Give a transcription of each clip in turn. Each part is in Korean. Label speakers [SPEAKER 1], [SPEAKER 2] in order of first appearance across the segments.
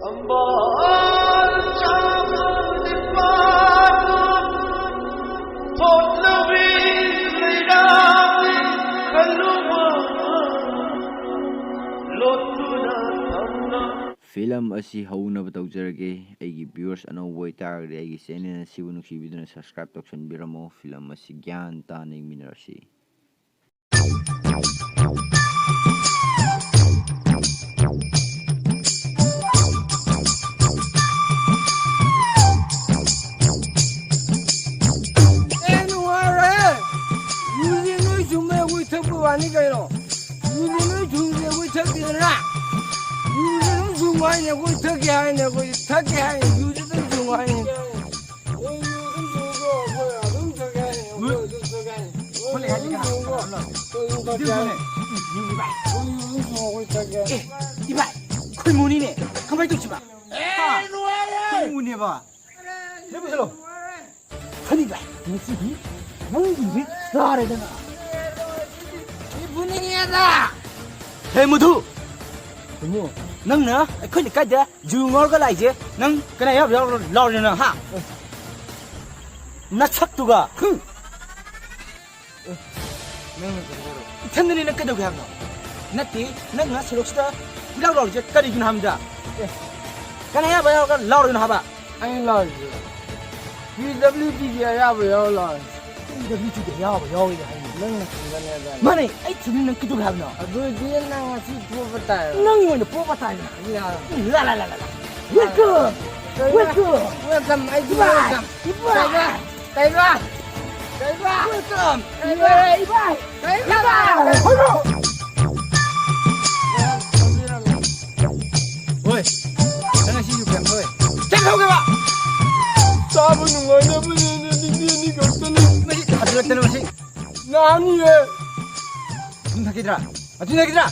[SPEAKER 1] Film asi hauna batawjarage aigi viewers ano woitaragde aigi channel asibu nuksibiduna subscribe toksanbiramo film asi gyan tana minarasi
[SPEAKER 2] 이봐, 콜문이네. 가만히 있지 마. 콜문이 봐. 해보세요. 선이가 무슨 무슨 나래잖아. 이 분위기야다. 해무도. 뭐? 넌나? 그니까지 중얼가 라이지. 넌 그래야 러러는 하. 나 척두가. 응. 텐들이는 끄덕이 하고. 나티, 나 스록스다. 이라고 이제 까리긴 합니다. 그래야 봐요. 러러는 하봐.
[SPEAKER 3] 아니 러지. BWT가 야봐요 러.
[SPEAKER 2] BWT가 야봐요 이거.
[SPEAKER 3] 넌 그거냐.
[SPEAKER 2] 마네, 아이 텐들이는 끄덕이 하고.
[SPEAKER 3] 그게 나가 시 뽑았다.
[SPEAKER 2] 넌이 먼저 뽑았다.
[SPEAKER 3] 야.
[SPEAKER 2] 라라라라. 웰컴. 웰컴.
[SPEAKER 3] 웰컴. 아이고. 이봐. 이봐.
[SPEAKER 2] 웰컴.
[SPEAKER 3] 이봐.
[SPEAKER 2] 어이, 나가 시주 뱀 어이. 자, 오게 봐.
[SPEAKER 3] 싸우는 거 내보내는 니가 없다니.
[SPEAKER 2] 마시, 가져갔다는 마시.
[SPEAKER 3] 나 아니에.
[SPEAKER 2] 눈 닫기더라. 눈 닫기더라.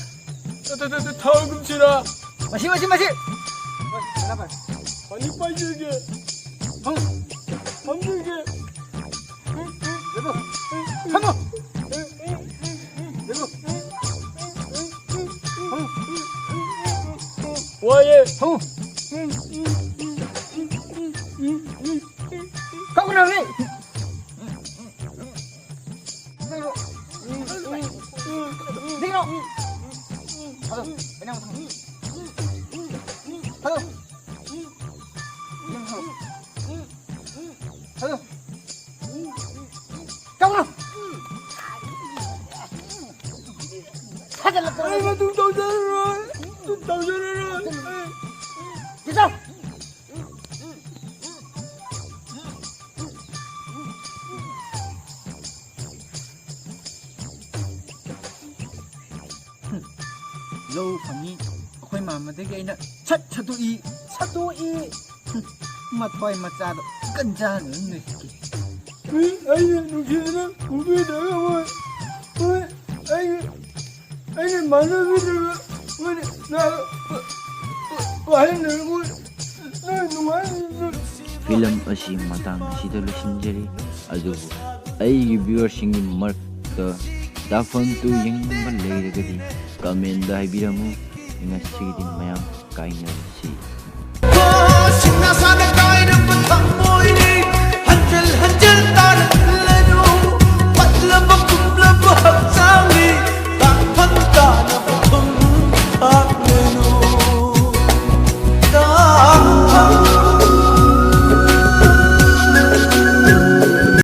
[SPEAKER 3] 타금 치라.
[SPEAKER 2] 마시. 나봐.
[SPEAKER 3] 아니 빠지게. 힘들게.
[SPEAKER 2] 여보. 한번. 여보.
[SPEAKER 3] 와예.
[SPEAKER 2] 가고 나오네. 내가. 가자. 그냥 가자. 가자. 가고 나. 가자.
[SPEAKER 3] 아이고 좀 떠져라.
[SPEAKER 2] 기자. 로 family akhoi mama de gaina chat chatui mathoi macha do kanja ne ki
[SPEAKER 3] 아이 누구는 우리도 아이 만나기를 나 와이는 나 누구는
[SPEAKER 1] film asi matang asida losinjari adubu aigi viewers singi markta DAKPHAM 2 yengba leiragadi comment da haibiramu inga sigidin mayam kainarasi